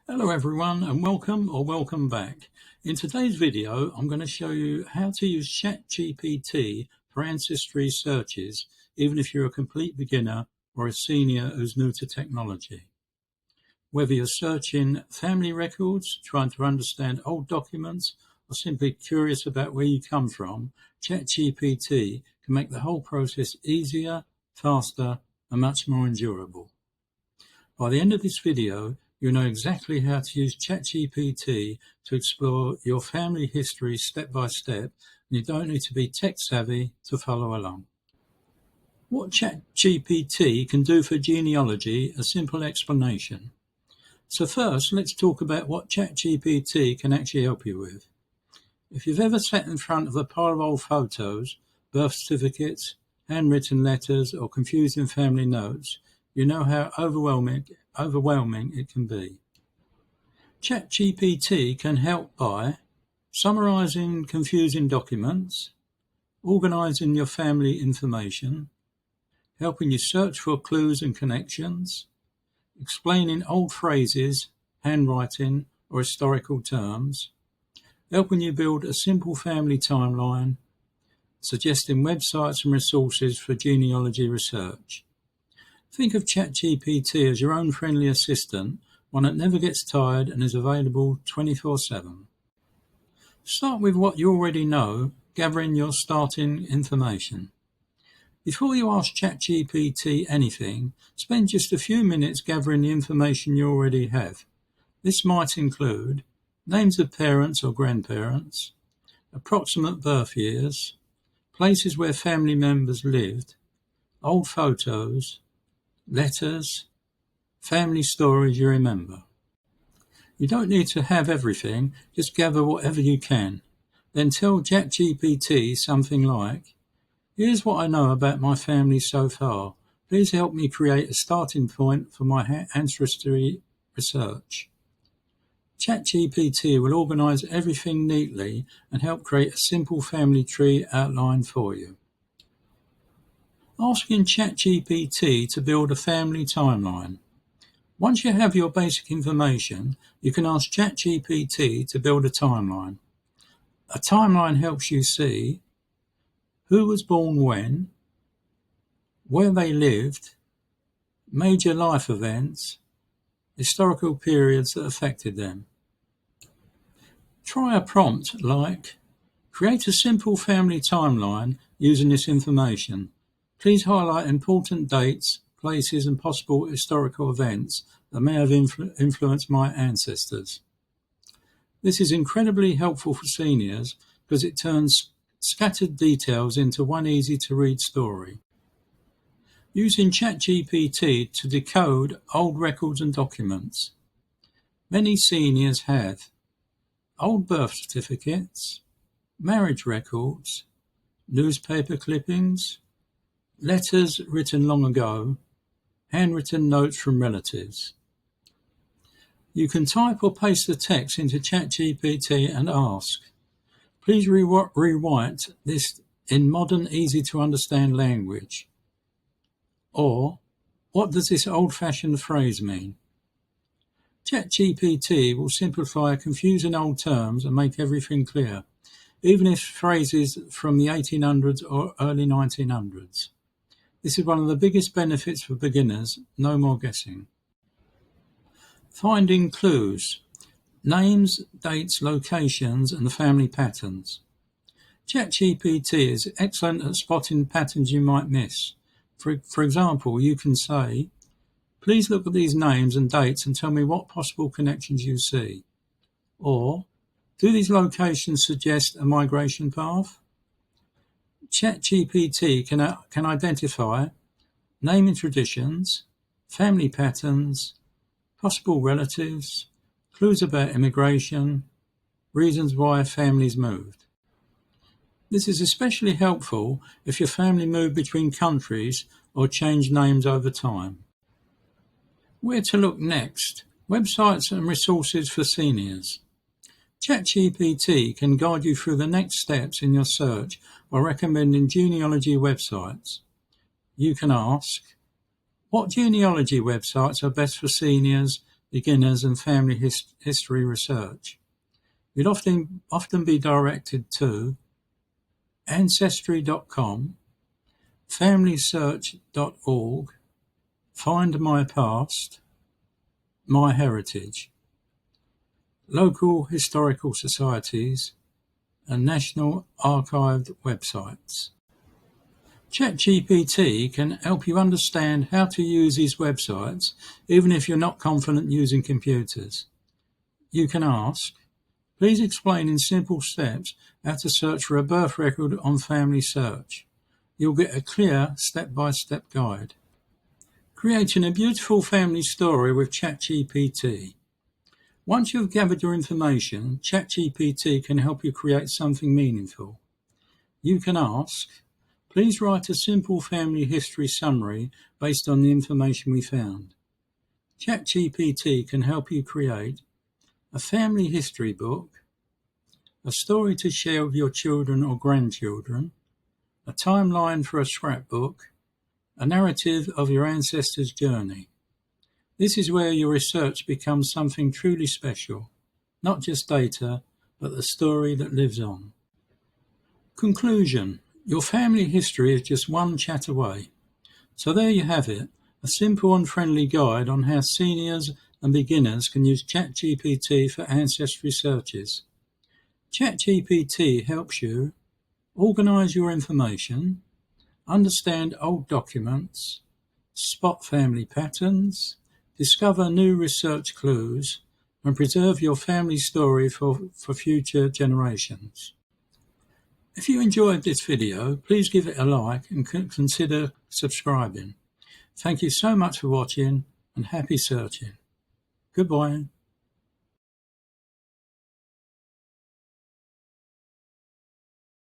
Hello everyone and welcome back. In today's video I'm going to show you how to use ChatGPT for ancestry searches even if you're a complete beginner or a senior who's new to technology. Whether you're searching family records, trying to understand old documents or simply curious about where you come from, ChatGPT can make the whole process easier, faster and much more endurable. By the end of this video, you'll know exactly how to use ChatGPT to explore your family history step by step, and you don't need to be tech savvy to follow along. What ChatGPT can do for genealogy, a simple explanation. So first, let's talk about what ChatGPT can actually help you with. If you've ever sat in front of a pile of old photos, birth certificates, handwritten letters, or confusing family notes, you know how overwhelming it can be. ChatGPT can help by summarizing confusing documents, organizing your family information, helping you search for clues and connections, explaining old phrases, handwriting, or historical terms, helping you build a simple family timeline, suggesting websites and resources for genealogy research. Think of ChatGPT as your own friendly assistant, one that never gets tired and is available 24/7. Start with what you already know, gathering your starting information. Before you ask ChatGPT anything, spend just a few minutes gathering the information you already have. This might include names of parents or grandparents, approximate birth years, places where family members lived, old photos, letters, family stories you remember. You don't need to have everything, just gather whatever you can. Then tell ChatGPT something like, "Here's what I know about my family so far. Please help me create a starting point for my ancestry research." ChatGPT will organize everything neatly and help create a simple family tree outline for you. Asking ChatGPT to build a family timeline. Once you have your basic information, you can ask ChatGPT to build a timeline. A timeline helps you see who was born when, where they lived, major life events, historical periods that affected them. Try a prompt like, "Create a simple family timeline using this information. Please highlight important dates, places and possible historical events that may have influenced my ancestors." This is incredibly helpful for seniors because it turns scattered details into one easy-to-read story. Using ChatGPT to decode old records and documents. Many seniors have old birth certificates, marriage records, newspaper clippings, letters written long ago, handwritten notes from relatives. You can type or paste the text into ChatGPT and ask, "Please rewrite this in modern, easy-to-understand language." Or, "What does this old-fashioned phrase mean?" ChatGPT will simplify confusing old terms and make everything clear, even if phrases from the 1800s or early 1900s. This is one of the biggest benefits for beginners, no more guessing. Finding clues. Names, dates, locations, and family patterns. ChatGPT is excellent at spotting patterns you might miss. For example, you can say, "Please look at these names and dates and tell me what possible connections you see." Or, "Do these locations suggest a migration path?" ChatGPT can identify naming traditions, family patterns, possible relatives, clues about immigration, reasons why families moved. This is especially helpful if your family moved between countries or changed names over time. Where to look next? Websites and resources for seniors. ChatGPT can guide you through the next steps in your search by recommending genealogy websites. You can ask, "What genealogy websites are best for seniors beginners and family history research. You'd often be directed to Ancestry.com, FamilySearch.org, Find My Past, My Heritage, local historical societies, and national archived websites. ChatGPT can help you understand how to use these websites even if you're not confident using computers. You can ask, please explain in simple steps how to search for a birth record on Family Search. You'll get a clear step-by-step guide. Creating a beautiful family story with ChatGPT. Once you've gathered your information, ChatGPT can help you create something meaningful. You can ask, please write a simple family history summary based on the information we found. ChatGPT can help you create a family history book, a story to share with your children or grandchildren, a timeline for a scrapbook, a narrative of your ancestors' journey. This is where your research becomes something truly special, not just data, but the story that lives on. Conclusion. Your family history is just one chat away. So there you have it, a simple and friendly guide on how seniors and beginners can use ChatGPT for ancestry searches. ChatGPT helps you organize your information, understand old documents, spot family patterns, discover new research clues, and preserve your family story for future generations. If you enjoyed this video, please give it a like and consider subscribing. Thank you so much for watching and happy searching. Goodbye.